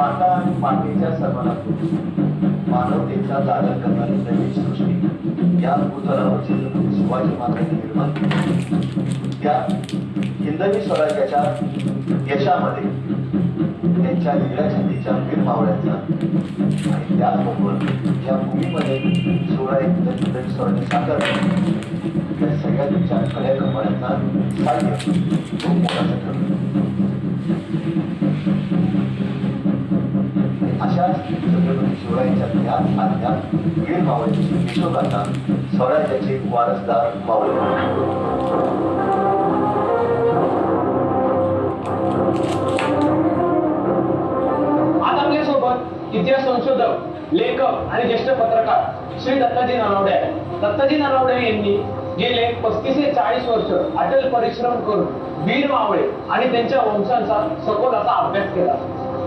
माता आणि मातेच्या सन्मानातून मानवतेचा आदर करणारी नवीन सृष्टी या भूतलावर छत्रपती शिवाजी महाराजांनी निर्माण केली. त्या हिंदवी स्वराज्याच्या यशामध्ये त्यांच्या वेगळ्या छंदीच्या वीर मावळ्यांचा आणि त्याचबरोबर या भूमीमध्ये हिंदवी स्वराज्य साकार त्या सगळ्यांच्या खऱ्या कमाड्यांचा साध्य खूप मोलाचं ठरलं. अशाच छत्रपती शिवरायांच्या त्याच आज्ञा वीर मावळ्यांची यशोगाथा स्वराज्याचे वारसदार मावळे. आज आपल्या सोबत इतिहास संशोधक, लेखक आणि ज्येष्ठ पत्रकार श्री दत्ताजी ननावडे आहेत. दत्ताजी ननावडे यांनी गेले 35 ते 40 वर्ष अटल परिश्रम करून वीर मावळे आणि त्यांच्या वंशांचा सखोल असा अभ्यास केला.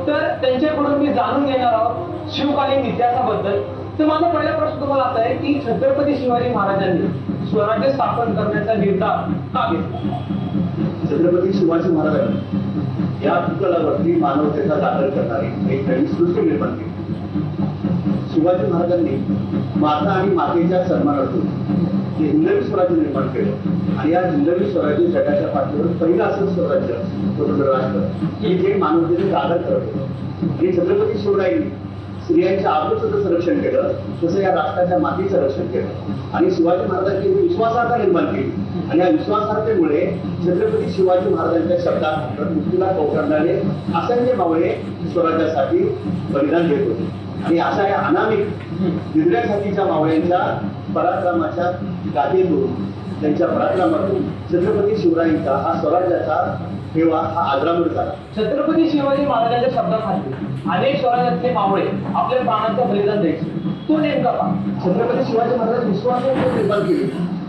तर त्यांच्याकडून मी जाणून घेणार आहोत शिवकालीन इतिहासाबद्दल. तर माझा पहिला प्रश्न तुम्हाला असा आहे की छत्रपती शिवाजी महाराजांनी स्वराज्य स्थापन करण्याचा निर्धार का घेतला? छत्रपती शिवाजी महाराजांनी या भूतलावरती मानवतेचा आदर करणारी एक नवीन सृष्टी निर्माण केली. शिवाजी महाराजांनी माता आणि मातेच्या सन्मानातून जे हिंदवी स्वराज्य निर्माण केलं आणि या हिंदवी स्वराज्य जगाच्या पाठीवर पहिलं असं स्वराज्य स्वतंत्र राष्ट्र की जे मानवतेचे आदर करत होतं. आणि छत्रपती शिवरायांनी स्त्रियांच्या आबरूचं संरक्षण केलं तसं या राष्ट्राच्या मातीचं रक्षण केलं आणि शिवाजी महाराजांनी विश्वासार्हता निर्माण केली. आणि या विश्वासार्हतेमुळे छत्रपती शिवाजी महाराजांच्या शब्दात मृत्यूला पौकारणारे असंख्य मावळे स्वराज्यासाठी बलिदान देत होते. आणि अशा या अनामिक निधड्यासाठीच्या मावळ्यांच्या पराक्रमाच्या गाथेतून त्यांच्या पराक्रमातून छत्रपती शिवरायांचा हा स्वराज्याचा ठेवा हा आग्रामूळ झाला. छत्रपती शिवाजी महाराजांच्या शब्दाखाली अनेक स्वराज्यातले मावळे आपल्या प्राणांचं बलिदान द्यायचे. तो नेमका का? छत्रपती शिवाजी महाराज विश्वासार्हता निर्माण केली,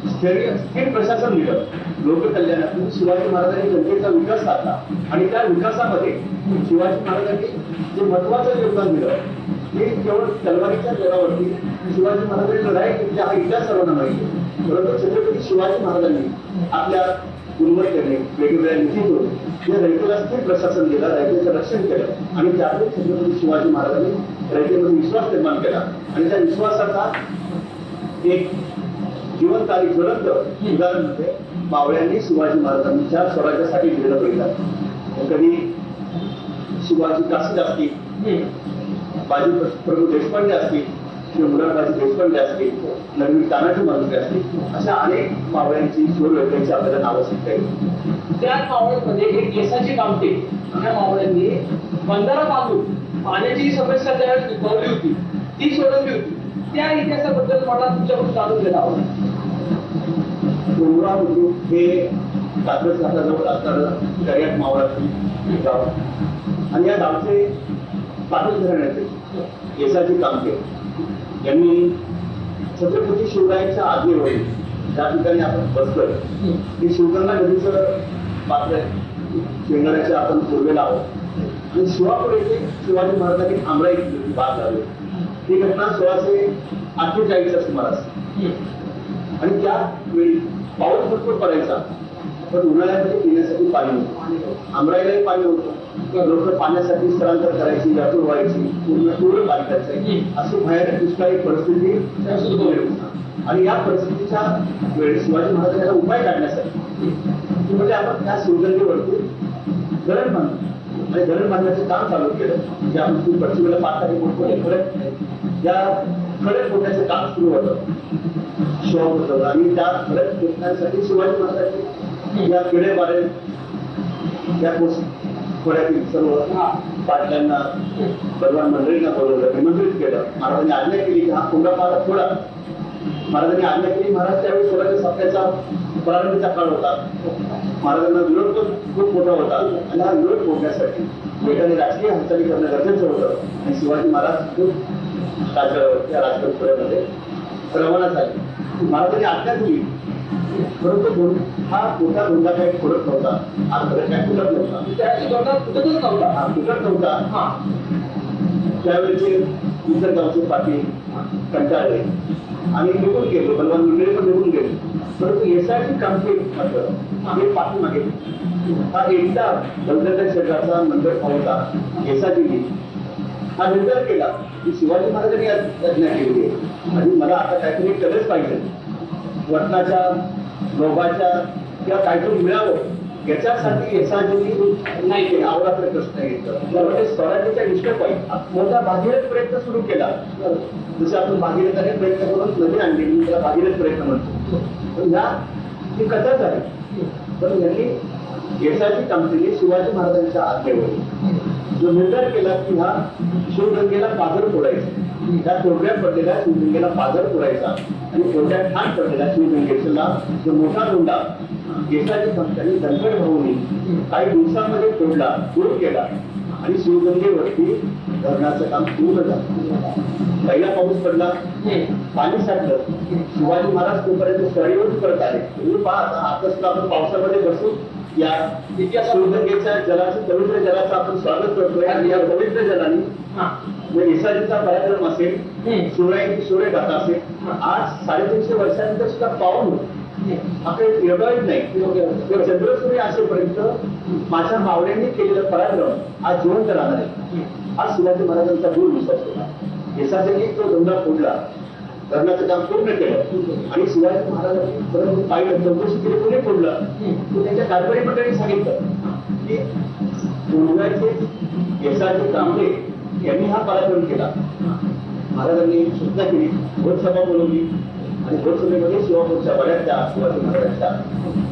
स्थिर प्रशासन दिलं, लोककल्याणातून शिवाजी महाराजांनी जनतेचा विकास साधला आणि त्या विकासामध्ये शिवाजी महाराजांनी जे महत्वाचं योगदान दिलं हे केवळ तलवारीच्या जोरावरती शिवाजी महाराजांनी लढाई केली हा इतिहास सर्वांना माहिती आहे. परंतु छत्रपती शिवाजी महाराजांनी आपल्या गुणवत्तेने वेगवेगळ्या नीतीतून या रयतेला स्थिर प्रशासन दिलं, रयतेचं रक्षण केलं आणि त्यातून छत्रपती शिवाजी महाराजांनी रयतेमध्ये विश्वास निर्माण केला आणि त्या विश्वासाचा एक जिवंत आणि ज्वलंत उदाहरण म्हणजे मावळ्यांनी शिवाजी महाराजांच्या स्वराज्यासाठी दिलेलं बलिदान. कधी शिवाजी काशीद असतील, बाजी प्रभू देशपांडे असतील किंवा मुरारबाजी देशपांडे असतील, नवीन तानाजी मालुसरे असतील, अशा अनेक मावळ्यांची शूरवीरतेची आपल्याला नावं शिकता येईल. त्याच मावळ्यांमध्ये एक केसाची कामटे या मावळ्यांनी बंधारा बांधून पाण्याची समस्या त्यावेळेस उद्भवली होती, ती सोडवली होती. त्या इतिहासाबद्दल मला तुमच्याकडून जाणून घ्यायला आवडेल. डोंगरा बुद्रुक हे कात्रज घाटाजवळ असणारं दर्यात मावळाचं गाव आणि या गावचे पाटील घराण्याचे केसाची कामटे यांनी छत्रपती शिवरायांच्या आज्ञेवरून ज्या ठिकाणी आपण बसलोय की शिवगंगा नदीचं पात्र शेंगाड्याचे आपण पूर्वेला आहोत आणि शिवापूर येथे शिवाजी महाराजांनी आमराई बाग लावली. ही घटना 1648च्या सुमारास आणि त्यावेळी पाऊस भरपूर पडायचा पण उन्हाळ्यामध्ये पिण्यासाठी पाणी होतं, आमराईलाही पाणी होतं. लोक पाण्यासाठी स्थलांतर करायची, व्यापूर व्हायची, पूर्ण पाणी करायची अशी भयानक दुष्काळी परिस्थिती आणि या परिस्थितीच्या वेळी शिवाजी महाराजांना उपाय काढण्यासाठी म्हणजे आपण त्या शिवगंगेवरती धरण बांधलं आणि धरण बांधण्याचं काम चालू केलं. जे आपण पश्चिमेला पाहता मोठमोठे खडक या खडक फोडण्याचं काम सुरू होतं शिवापूर आणि त्या खडक फोडण्यासाठी शिवाजी महाराजांनी या किडेबारे या खोड्यातील सर्व पाटलांना बलवान मंडळींना बोलवलं, निमंत्रित केलं. महाराजांनी आज्ञा केली की हा कोंडा पारा थोडा. महाराजांनी आज्ञा केली. महाराज त्यावेळी स्वराज्य स्थापनेचा प्रारंभीचा काळ होता. महाराजांना विरोध पण खूप मोठा होता आणि हा विरोध फोडण्यासाठी वेगाने राजकीय हालचाली करणं गरजेचं होतं आणि शिवाजी महाराज खूप त्या राजकीय खोऱ्यामध्ये रवाना झाले. महाराजांनी आज्ञा दिली परंतु हा मोठा धोंडा काही फोडत नव्हता, हा खरं काय फुटत नव्हता, त्याची धोंडा फुटतच नव्हता, हा फुटत नव्हता. त्यावेळेचे इतर गावचे पाटील कंटाळले आणि निघून गेले, बलवान मंडळी पण निघून गेले. परंतु यशाची कामगिरी मात्र आम्ही पाठीमागे हा एकटा दलदलच्या शरीराचा मंडळ पाहता यशाची हा निर्धार केला की शिवाजी महाराजांनी आज्ञा केली आहे आणि मला आता काहीतरी केलंच पाहिजे. वतनाच्या लोभाच्या किंवा काहीतरी मिळावं याच्यासाठी यशाजींनी नाही केलं, अवरात्र कष्ट घेतलं. त्यामुळे स्वराज्याच्या निष्ठेपायी मोठा भागीरथ प्रयत्न सुरू केला. जसं आपण भागीरथाने प्रयत्न करून नदी आणली, त्याला भागीरथ प्रयत्न म्हणतो. पण ह्या ही कथाच आहे. पण यांनी यशाची कामगिरी शिवाजी महाराजांच्या आज्ञेवर जो निर्धार केला की हा शिवगंगेला पाझर फोडायचा, त्या तोडव्या पडलेल्या शिवगंगेला पाझर फोडायचा आणि तोडव्या ठाण पडलेल्या शिवगंगेला जो मोठा दोंडा यशाची पंथांनी धनगड भाऊनी काही दिवसांमध्ये तोडला, दूर केला आणि शिवगंगेवरती धरणाचं काम पूर्ण झालं. पहिला पाऊस पडला, पाणी साठलं. शिवाजी महाराज तोपर्यंत स्थळीवर परत आले. तुम्ही पहा आता सुद्धा आपण पावसामध्ये बसून या शिवगंगेच्या जलाचं, पवित्र जलाचं आपण स्वागत करतोय आणि या पवित्र जलाने यशाजीचा पराक्रम असेल, शिवरायांची शौर्य गाथा असेल. आज 350 वर्षानंतर सुद्धा पाहून आपल्याला निर्भय नाही. चंद्रसूर्य असेपर्यंत माझ्या मावळ्यांनी केलेला पराक्रम आज जिवंत राहणार आहे. आज शिवाजी महाराजांचा दूर विश्वास होता. यशाजींनी तो धंदा फोडला, धरणाचं काम पूर्ण केलं आणि शिवाजी महाराजांनी परत पाहिलं, चौकशी केली, कोणी फोडलं. तो त्यांच्या कारभारी मंडळींनी सांगितलं की मुंबईचे यशाजी कांबळे यांनी हा पराक्रम केला. महाराजांनी सूचना केली, भोजसभा बोलवली आणि भोजसभेमध्ये शिवापूरच्या वाड्याच्या, शिवाजी महाराजांच्या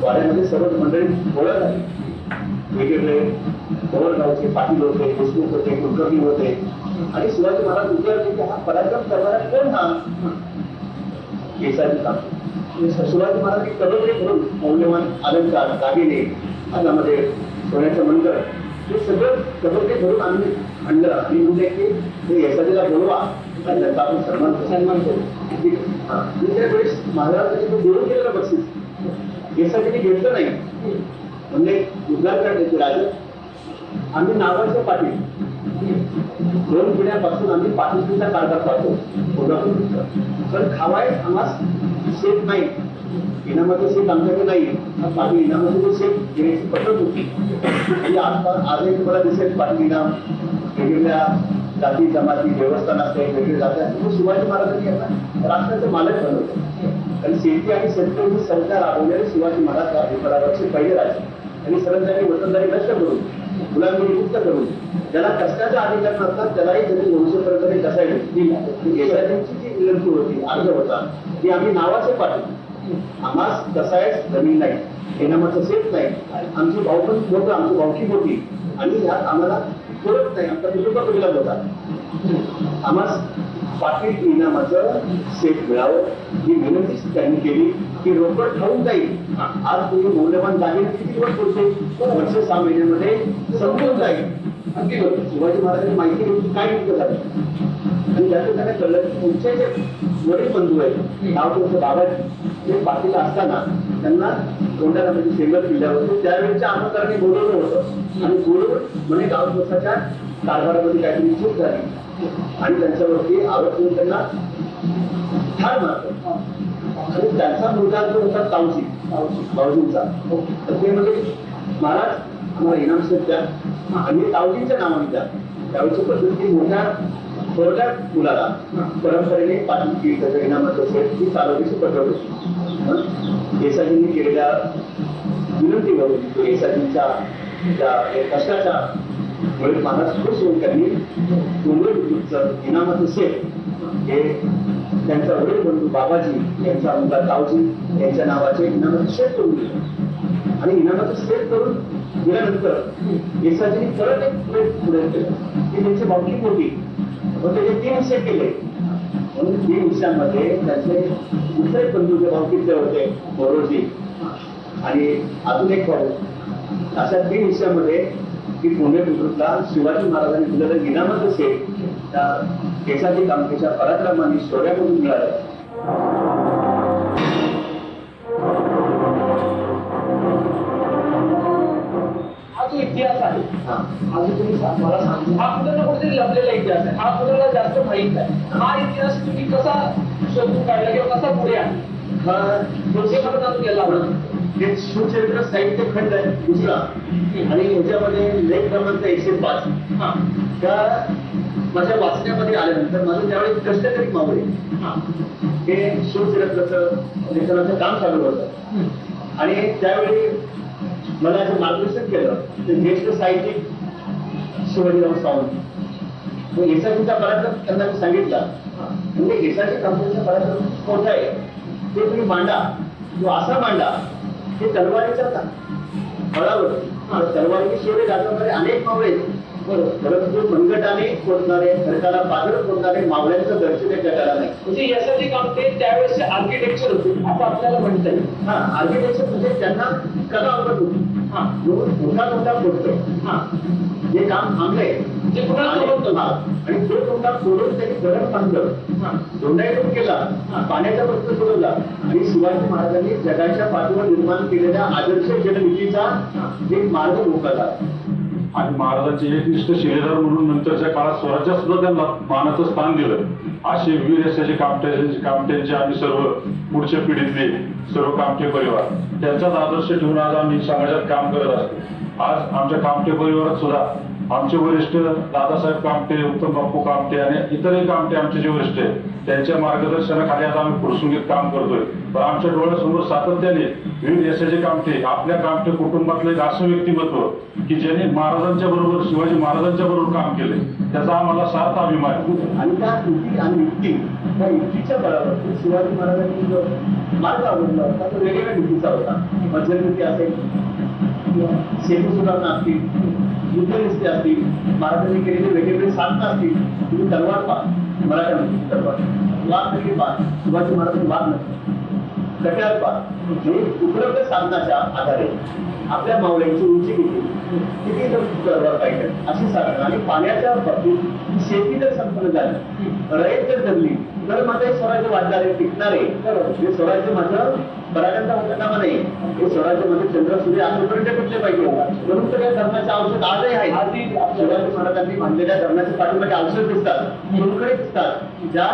वाड्यामध्ये सर्व मंडळी गोळा झाली. वेगवेगळे गोवरगावचे पाटील होते, देशमुख होते, कुलकर्णी होते आणि शिवाजी महाराज विचारले की हा पराक्रम करणारा कोण? हा यशाजी कांबळे. शिवाजी महाराजांनी करोडे भरून मौल्यवान अलंकार, दागिने, हातामध्ये सोन्याचं मंडळ, हे सगळं करोडे भरून आणलं आणि म्हणजे की हे यशाजीला बोलवा आणि त्यांचा आपण सन्मान करू. दुसऱ्या वेळेस महाराजांनी तो देऊन केलेला बक्षीस यशाजीने घेतलं नाही. म्हणजे गुजरातकडे त्याचे राजे आम्ही नावाचे पाटील, 2 पिढ्यापासून आम्ही पाटीलचा कारभार पाहतो. पण खावाय आम्हाला शेत नाही, इनामाचं शेत आमच्याकडे नाही. पाटील इनामाचं शेत घेण्याची पद्धत होती. म्हणजे आजही तुम्हाला दिसेल पाटील इनाम, वेगवेगळ्या जाती जमाती व्यवस्था नसते, वेगवेगळे जाती. शिवाजी महाराजांनी आता राष्ट्राचे मालक बनवले आणि शेती आणि शेतकरी संस्था राबवलेले शिवाजी महाराज विभागाचे पहिले राजे आणि सरंजामी वतनदारी नष्ट करून, गुलामगिरी मुक्त करून, ज्याला कष्टाचा अधिकार नसतात त्यालाही त्यांनी 900 कसायची. यशाजींची जी विनंती होती, अर्ज होता, की आम्ही नावाचे पाटील, आम्हाला कसायच जमीन नाही, इनामाचं शेत नाही, आमची भाऊबंद मोठं, आमची भावकी मोठी आणि ह्यात आम्हाला पुरत नाही, आमचा कुटुंब विलाप होता. आम्हाला पाटील इनामाचं शेत मिळावं ही विनंती त्यांनी केली की रोकड ठेवून जाईल. आज तुम्ही मौल्यवान दागिने किती दिवस पुढचे वर्ष 6 महिन्यामध्ये संपून जाईल. अगदी बरोबर. शिवाजी महाराजांनी माहिती घेतली काय नेमकं झालं आणि त्यातून त्यांना कळलं की तुमचे जे वडील बंधू आहेत, नाव तुमचं बाबाजी, जे पाटील असताना त्यांना तोंडाला म्हणजे शेंगर किल्ल्यावर त्यावेळेच्या आमदारांनी बोलवलं होतं आणि बोलवून म्हणे गावप्रसाच्या कारभारामध्ये काहीतरी चूक झाली आणि त्यांच्यावरती आरोप त्यांना ठार मारतो. आणि त्यांचा मुलगा जो होता तावजी, भाऊजींचा, तर ते म्हणजे महाराज आम्हाला इनाम शेत द्या आणि तावजींच्या नावाने द्या. त्यावेळेची पद्धती मोठ्या थोरल्या मुलाला परंपरेने पाटील की त्याच्या इनामाचं शेत ही चालवण्याची पद्धत होती. यशाजींनी केलेल्या विनंतीवरून यशाजींच्या त्या कष्टाच्या मुळे महाराज खुश होऊन त्यांनी मुंबईचं इनामाचं शेत हे त्यांचा वडील बंधू बाबाजी यांचा मुलगा तावजी यांच्या नावाचे इनामाचं शेत करून दिलं आणि इनामाचं शेत करून दिल्यानंतर यशाजींनी परत एक पुढे केलं की त्यांची भावकी मोठी पण त्याचे 3 हिस्से केले. म्हणून 3 हिस्स्यांमध्ये त्यांचे दुसरे बंधू जे भावकीचे होते मोरोजी आणि अजून एक भाऊ, अशा 3 हिस्स्यामध्ये की पुणे बुद्रुकला शिवाजी महाराजांनी दिलेलं इनामाचं शेत त्या यशाजी कांबळेच्या पराक्रमाने शौर्यामधून मिळालं. हा जो इतिहास आहे, हा जो तुम्ही मला सांगतो, हा कुठे ना कुठेतरी लपलेला इतिहास आहे. हा कुणाला जास्त माहित आहे. हा इतिहास तुम्ही कसा शोधून काढला किंवा कसा पुढे आणला? हा मला जाणून घ्यायला आवडत. हे शिवचरित्र साहित्य खंड आहे दुसरा आणि ह्याच्यामध्ये लेख क्रमांक 105. त्या माझ्या वाचण्यामध्ये आल्यानंतर माझं ज्यावेळी कष्टकरी मावळे हे शिवचरित्राचं लेखनाचं काम चालू होतं आणि त्यावेळी मला असं मार्गदर्शन केलं ते ज्येष्ठ साहित्यिक शिवाजीराव सावंत येसाजीचा पराक्रम त्यांना मी सांगितला म्हणजे येसाजी कंपनीचा पराक्रम कोणता आहे ते तुम्ही मांडा तो असा मांडा की तलवारीचा बळावर तलवारीने शिवले जाणारे अनेक मावळे परंतु मनगटाने फोडणारे सरकारला पाजळ फोडणारे मावळ्यांचं दर्शन या जगाला नाही. म्हणजे यासाठी काम ते त्यावेळेस आर्किटेक्चर होते असं आपल्याला म्हणता येईल. आर्किटेक्चर म्हणजे त्यांना कला आवडत होती. मोठा मोठा फोडतो हे काम थांबलंय ते पुन्हा आणि तो तोंडा फोडून त्यांनी गरम बांधलं दोंडाईतून केला पाण्याचा प्रश्न सोडवला आणि शिवाजी महाराजांनी जगाच्या पाठीवर निर्माण केलेल्या आदर्श जलनीतीचा एक मार्ग मोकळला आणि महाराजांचे एकनिष्ठ शिलेदार म्हणून नंतरच्या काळात स्वराज्यात सुद्धा त्यांना मानाचं स्थान दिलं. असे वीर यशाचे कामट्यांचे आम्ही सर्व पुढच्या पिढीतले सर्व कामटे परिवार त्यांचाच आदर्श ठेवून आज आम्ही समाजात काम करत असतो. आज आमच्या कामटे परिवारात सुद्धा आमचे वरिष्ठ दादासाहेब कामटे, उत्तम बापू कामटे आणि इतरही कामटे आमचे जे वरिष्ठ आहेत त्यांच्या मार्गदर्शनाखाली आज आम्ही पुरसुंगीत काम करतोय. पण आमच्या डोळ्यासमोर सातत्याने वीर यशाचे कामटे आपल्या कामटे कुटुंबातलं एक असं व्यक्तिमत्व की ज्याने महाराजांच्या बरोबर शिवाजी महाराजांच्या बरोबर काम केले त्याचा आम्हाला सार्थ अभिमान आणि त्या कृती आणि युक्ती त्या युक्तीच्या बळावर शिवाजी महाराजांनी जो मार्ग आवडला होता तो वेगवेगळ्या युक्तीचा होता. मध्ययुक्ती असेल सेतू सुधारणा असतील युद्धनिष्ठे असतील महाराजांनी केलेले वेगवेगळे साधना असतील तुम्ही तलवार पाहा मराठ्यामध्ये तलवार वाघ तरी पाहा शिवाजी महाराजांनी वाघ नसते कट्यार पाहा हे उपलब्ध साधनाच्या आधारे आपल्या मावळ्यांची उंची किती तलवार पाहिजे अशी साधना आणि पाण्याच्या बाबतीत शेती जर संपन्न झाली रयत जर जगली तर मात्र स्वराज्य वाढणारे टिकणारे हे स्वराज्य मात्र परागंदा होता कामा नाही हे स्वराज्यामध्ये चंद्र सूर्य आजपर्यंत टिकले पाहिजे म्हणून तर या धर्माचे औषध आजही आहे. शिवाजी महाराजांनी बांधलेल्या धर्माच्या पाठीमागे औषध दिसतात सोनकडे दिसतात ज्या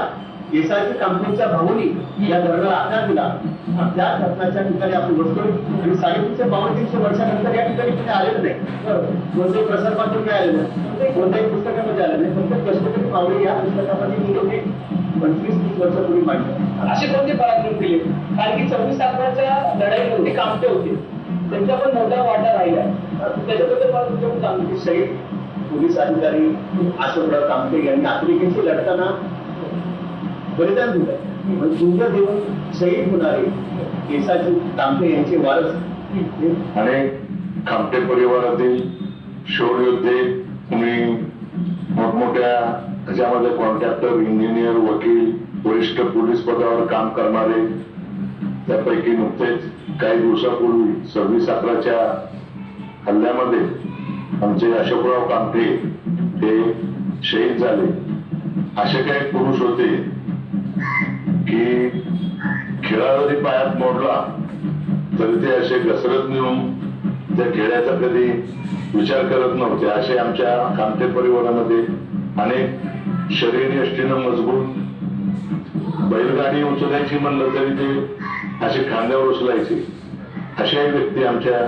येसाजी कंपनीच्या भाऊनी या धर्माला आकार दिला त्या धर्माच्या ठिकाणी आपण बसतो आणि 350 वर्षानंतर या ठिकाणी कुठे आलेलं नाही कोणत्याही प्रसार माध्यम काय आलेलं नाही कोणत्याही पुस्तकामध्ये आलं नाही फक्त कष्टकरी मावळे या पुस्तकामध्ये मी लोक 25-30 वर्षापूर्वी मांडलं. असे कोणते पराक्रम केले कारण की 26 अकराच्या लढाईमध्ये कामटे होते त्यांचा पण मोठा वाटा राहिला त्याच्याबद्दल मला तुमच्याकडून सांगू की शहीद पोलीस अधिकारी अशोकराव कामटे यांनी आफ्रिकेशी लढताना बलिदान दिलं तुमच्या देऊन शहीद होणारे येसाजी कामटे यांचे वारस आणि कामटे परिवारातील शौर्योद्धे तुम्ही मोठमोठ्या त्याच्यामध्ये कॉन्ट्रॅक्टर इंजिनियर वकील वरिष्ठ पोलीस पदावर काम करणारे त्यापैकी नुकतेच काही दिवसापूर्वी 26 अकराच्या हल्ल्यामध्ये आमचे अशोकराव कामटे हे शहीद झाले. असे काही पुरुष होते की खेळा जरी पायात मोडला तरी ते असे घसरत नेऊन त्या खेळाचा कधी विचार करत नव्हते. असे आमच्या कामटे परिवारामध्ये अनेक शरीरयष्टीनं मजबूत बैलगाडी उचलायची म्हणलं तरी ते असे खांद्यावर उचलायचे अशाही व्यक्ती आमच्या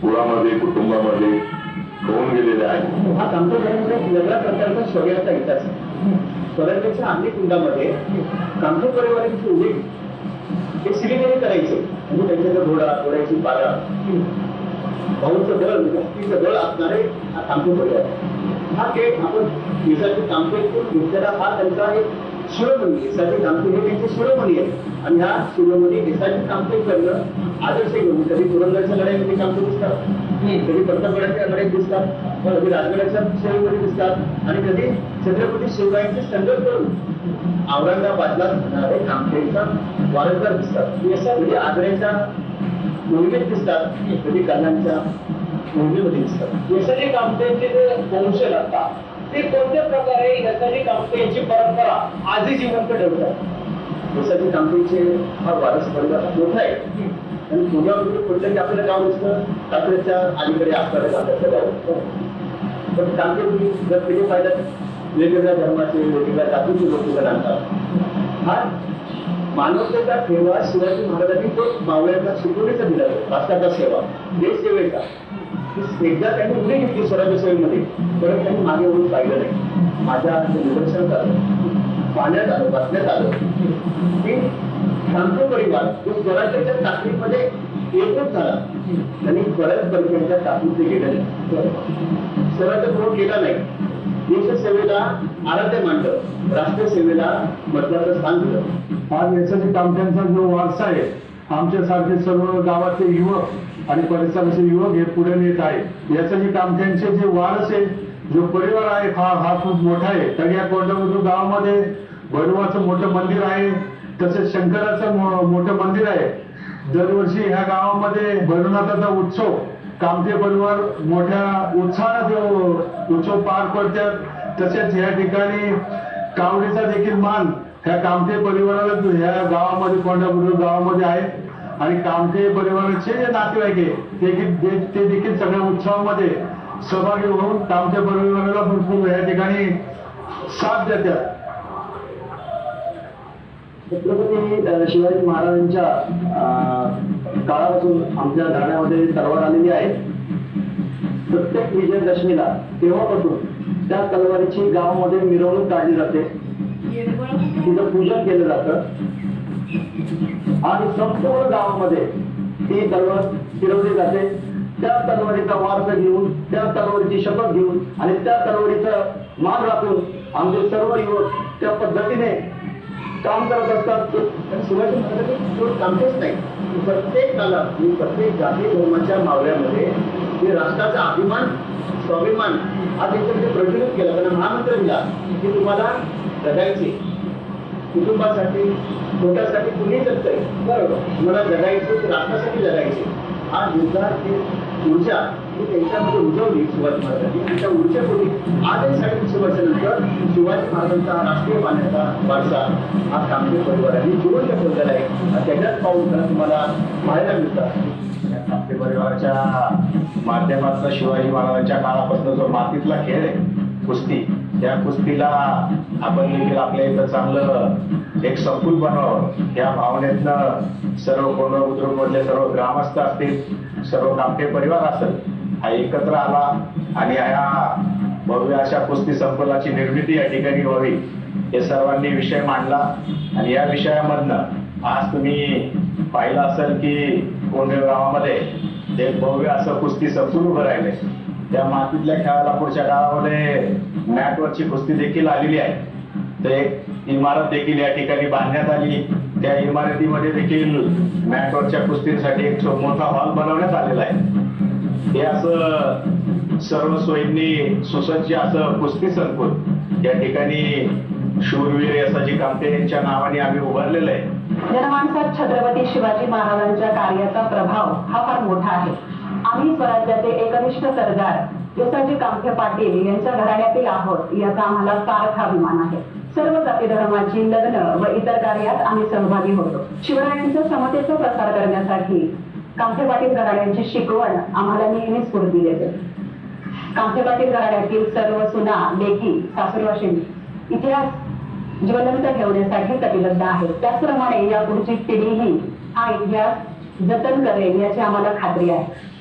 कुळामध्ये कुटुंबामध्ये होऊन गेलेल्या आहेत. हा कामटे परिवारामध्ये वेगळ्या प्रकारचा शौर्याचा इतिहास स्वराज्याच्या अनेक कुंडामध्ये कामटे परिवाराची उल्लेख हे सिलिंडरी करायचे म्हणजे त्यांच्याकडे घोड्याची पागा भाऊचं बळ मुक्तीचं बळ असणारे हा कामटे परिवार हा खेळ आपण येसाजी कामटेतून घेतलेला हा त्यांचा एक शिरोमणी येसाजी कामटे हे त्यांचे शिरोमणी आहे आणि ह्या शिरोमणी येसाजी कामटे करणं आदर्श घेऊन कधी पुरंदरच्या लढाईमध्ये कामटे दिसतात कधी प्रतापगडाच्या लढाईत दिसतात कधी राजगडाच्या शहरीमध्ये दिसतात आणि कधी छत्रपती शिवरायांचे संघर्ष करून औरंगाबादला जाणारे कामटेचा वारसदार दिसतात म्हणजे आग्र्याच्या मोहिमेत दिसतात कधी कल्याणच्या मोहिमेमध्ये दिसतात. येसाजी कामटेंचे जे वंशज असतात ते कोणत्या प्रकारे येसाजी कामटे यांची परंपरा आजही जिवंत ठेवतात. येसाजी कामटेचे हा वारस परिवार मोठा आहे आणि पुण्यामध्ये म्हटलं की आपल्याला गाव दिसतं कात्रच्या अलीकडे असणाऱ्या कात्रचं गाव पण कामटे जर पिढी पाहिल्यात वेगवेगळ्या धर्माचे वेगवेगळ्या जातीचे लोक आणतात. हा मानवतेचा ठेवा शिवाजी महाराजांनी तो मावळ्यांना शिकवणीचा दिला राष्ट्राचा सेवा देश सेवेचा की एकदा त्यांनी उडी घेतली स्वराज्य सेवेमध्ये, परत त्यांनी मागे वळून पाहिलं नाही. माझ्या निदर्शनात आलं, पाहण्यात आलं, बसण्यात आलं की कामते परिवार जो स्वराज्याच्या ताकदीमध्ये एकच झाला. त्यांनी बऱ्याच परिवाराच्या ताकदीत गेले नाही, स्वराज्य प्रमोट केला नाही. देश सेवेला आराध्य मानलं, राष्ट्र सेवेला महत्वाचं स्थान दिलं. आज यशाची कामट्यांचा जो वारसा आहे, आमच्यासारखे सर्व गावातले युवक आणि परिसराचे युवक हे पुढे नेत आहे. यशाची कामट्यांचे जे वारस आहे, जो परिवार आहे, हा खूप मोठा आहे. तर या कोंढापूर गावामध्ये भैरवाचं मोठं मंदिर आहे, तसेच शंकराचं मोठं मंदिर आहे. दरवर्षी ह्या गावामध्ये भैरवनाथाचा उत्सव कामते परिवार मोठ्या उत्साहात उत्सव पार पडतात. तसेच या ठिकाणी कावडीचा देखील मान ह्या कामते परिवाराला ह्या गावामध्ये कोंढापूर गावामध्ये आहे. आणि कामते परिवाराचे जे नातेवाईक आहे ते देखील सगळ्या उत्सवामध्ये सहभागी होऊन कामते परिवाराला भरपूर या ठिकाणी साथ देतात. छत्रपती शिवाजी महाराजांच्या काळापासून आमच्या घराण्यामध्ये तलवार आलेली आहे. प्रत्येक विजयादशमीला तेव्हापासून त्या तलवारीची गावामध्ये मिरवणूक काढली जाते, तिचं पूजन केलं जातं आणि संपूर्ण गावामध्ये ती तलवार फिरवली जाते. त्या तलवारीचा वारसा घेऊन, त्या तलवारीची शपथ घेऊन आणि त्या तलवारीचा मान राखून आमचे सर्व युवक त्या पद्धतीने काम करत असतात. शिवाजी महाराजांनी कामतेच नाही, प्रत्येक काळात प्रत्येक जाती धर्माच्या मावळ्यामध्ये जे राष्ट्राचा अभिमान, स्वाभिमान हा त्यांच्यामध्ये प्रज्वलित केला. त्यांना महामंत्र दिला की तुम्हाला जगायचे, कुटुंबासाठी, छोट्यासाठी कुणी जगतंय, बरोबर, तुम्हाला जगायचे, राष्ट्रासाठी जगायचे. हा युद्धाची ऊर्जा ही त्यांच्यामध्ये उजवली शिवाजी महाराजांनी. आणि त्या ऊर्जेपोटी आजही 350 वर्षानंतर शिवाजी महाराजांचा राष्ट्रीय मान्यता वारसा हा कामते परिवारांनी जिवंत ठेवलेला आहे. त्याच्यात पाहून तुम्हाला पाहायला मिळतात. कामते परिवाराच्या माध्यमातून शिवाजी महाराजांच्या काळापासून जो मातीतला खेळ आहे कुस्ती, त्या कुस्तीला आपण देखील आपल्या इथं चांगलं एक संकुल बनवावं या भावनेतनं सर्व कोंढापूर मधले सर्व ग्रामस्थ असतील, सर्व कामते परिवार असेल, हा एकत्र आला आणि या भव्य अशा कुस्ती संकुलाची निर्मिती या ठिकाणी व्हावी हे सर्वांनी विषय मांडला. आणि या विषयामधनं आज तुम्ही पाहिलं असेल की कोंढेळ गावामध्ये एक भव्य असं कुस्ती संकुल उभं राहिले. त्या मातीतल्या खेळाला पुढच्या काळामध्ये मॅटवरची कुस्ती देखील आलेली आहे. तर एक इमारत देखील या ठिकाणी बांधण्यात आली. त्या इमारतीमध्ये देखील मॅटवरच्या कुस्तीसाठी एक मोठा हॉल बनवण्यात आलेला आहे. हे असं सर्व सोयींनी सुसज्ज असं कुस्ती संकुल या ठिकाणी शूरवीर यशाजी कामते यांच्या नावाने आम्ही उभारलेलं आहे. जनमानसात छत्रपती शिवाजी महाराजांच्या कार्याचा प्रभाव हा फार मोठा आहे. आम्ही स्वराज्याचे एकनिष्ठ सरदार यशाजी कामते पाटील यांच्या घराण्यातील आहोत याचा आम्हाला सार्थ अभिमान आहे. सर्व जाती धर्माची लग्न व इतर कार्यात आम्ही सहभागी होतो. शिवरायांच्या समतेचा प्रसार करण्यासाठी कामते पाटील घराण्यांची शिकवण आम्हाला नेहमी स्फूर्ती देते. कामते पाटील घराण्यातील सर्व सुना, लेकी, सासूरवाशीण इतिहास ज्वलंत ठेवण्यासाठी कटिबद्ध आहे. त्याचप्रमाणे या पुढची पिढीही हा इतिहास जतन करेल याची आम्हाला खात्री आहे.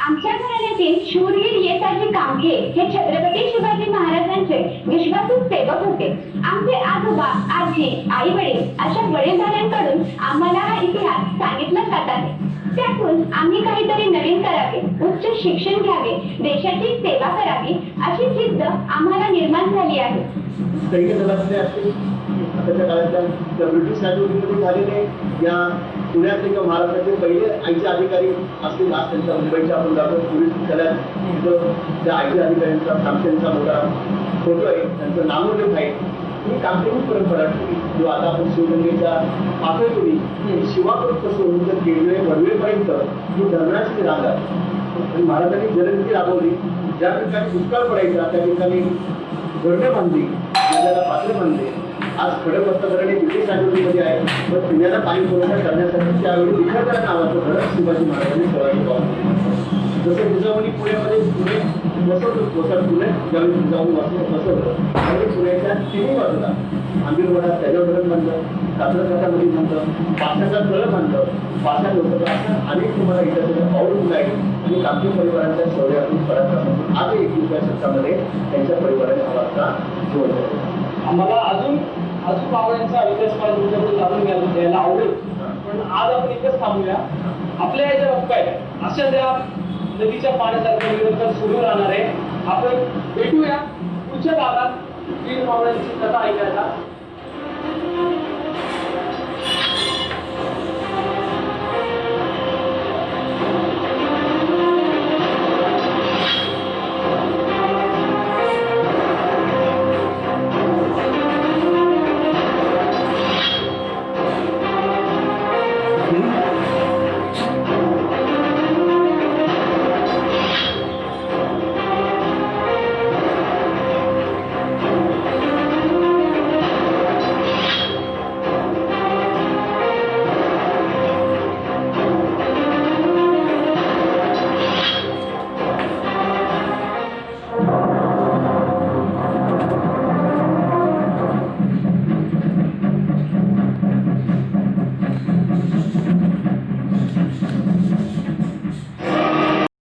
आमच्या घराण्यातील शूरवीर येसाजी कामते हे छत्रपती शिवाजी महाराजांचे विश्वासू सेवक होते. आमचे आजोबा, आजी, आई वडील अशा वडीलधाऱ्यांकडून आम्हाला हा इतिहास सांगितला जात आहे. त्यातून आम्ही काहीतरी नवीन करावे, उच्च शिक्षण घ्यावे, देशाची सेवा करावी अशी जिद्द आम्हाला निर्माण झाली आहे. सैन्य दलामध्ये असतील, आताच्या काळातल्या ब्रिटिश राजवटीमध्ये झालेले या पुण्यातले किंवा महाराष्ट्राचे पहिले आयचे अधिकारी असतील. आज त्यांच्या मुंबईच्या आपण जातो पोलीस मुख्यालयात, तिथं त्या आयचे अधिकाऱ्यांचा कामतेंचा मोठा फोटो आहे, त्यांचं नामोल्लेख आहे. ही कामतेची परंपरा जो आता आपण शिवगंगेच्या पातळीवरील शिवापासून तर केंद्रे भरवेपर्यंत ही धरणाची रांग आहे. आणि महाराजांनी जलनीती राबवली. ज्या ठिकाणी दुष्काळ पडायचा त्या ठिकाणी धरणे बांधली, नद्याला पात्र बांधले. आज खडकवासला धरण हे ब्रिटिश राजवटीमध्ये आहे, पण पिण्याला पाणी पुरवठा करण्यासाठी त्यावेळी विखरकरा नावाचं धरण शिवाजी महाराजांनी स्वराज्य जसं जिजाऊनी पुण्यामध्ये पुणे वसवलं पुणे ज्यावेळी जिजाऊ बसवलं आणि पुण्याच्या तिन्ही बाजूला आंबीरवाडा त्याच्यावर बांधलं, कात्रकाटामध्ये बांधलं, पाषाणचा तळ बांधलं, पाषाण होतं असं अनेक तुम्हाला इतिहासाचे अवलंबून आहे आणि कामठी परिवाराच्या शौर्यातून पराक्रमातून आज 21व्या शतकामध्ये त्यांच्या परिवाराने हा वारसा जोडला. आम्हाला अजून मावळ्यांचा इतिहास मला तुमच्याकडून जाणून घ्यायला आवडेल, पण आज आपण इथेच थांबूया. आपल्या या ज्या बाबा आहेत अशा त्या नदीच्या पाण्यासारख्या निरंतर सुरू राहणार आहे. आपण भेटूया पुढच्या भागात वीर मावळ्यांची कथा ऐकायला.